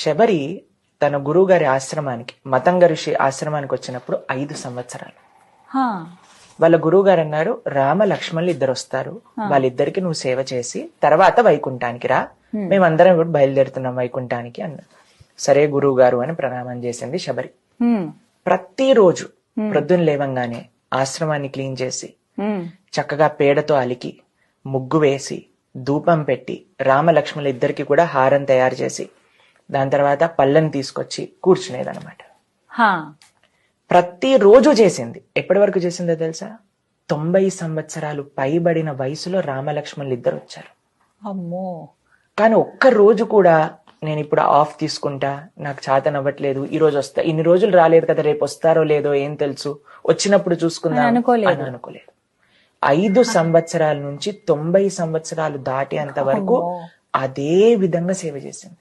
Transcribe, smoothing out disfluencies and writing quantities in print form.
శబరి తన గురువు గారి ఆశ్రమానికి, మతంగ ఋషి ఆశ్రమానికి వచ్చినప్పుడు 5 సంవత్సరాలు. వాళ్ళ గురువు గారు అన్నారు, రామ లక్ష్మణులు ఇద్దరు వస్తారు, వాళ్ళిద్దరికి నువ్వు సేవ చేసి తర్వాత వైకుంఠానికి రా, మేమందరం కూడా బయలుదేరుతున్నాం వైకుంఠానికి అన్నారు. సరే గురువు గారు అని ప్రణామం చేసింది శబరి. ప్రతిరోజు ప్రొద్దున లేవంగానే ఆశ్రమాన్ని క్లీన్ చేసి చక్కగా పేడతో అలికి ముగ్గు వేసి ధూపం పెట్టి రామ లక్ష్మణులు ఇద్దరికి కూడా హారం తయారు చేసి దాని తర్వాత పళ్ళని తీసుకొచ్చి కూర్చునేదన్నమాట. ప్రతిరోజు చేసింది. ఎప్పటి వరకు చేసిందో తెలుసా? 90 సంవత్సరాలు పైబడిన వయసులో రామలక్ష్మణులు ఇద్దరు వచ్చారు. అమ్మో. కానీ ఒక్క రోజు కూడా నేను ఇప్పుడు ఆఫ్ తీసుకుంటా, నాకు చేతనవ్వట్లేదు, ఈ రోజు వస్తా, ఇన్ని రోజులు రాలేదు కదా, రేపు వస్తారో లేదో ఏం తెలుసు, వచ్చినప్పుడు చూసుకుందాం అని అనుకోలేదు. 5 సంవత్సరాల నుంచి 90 సంవత్సరాలు దాటేంత వరకు అదే విధంగా సేవ చేసింది.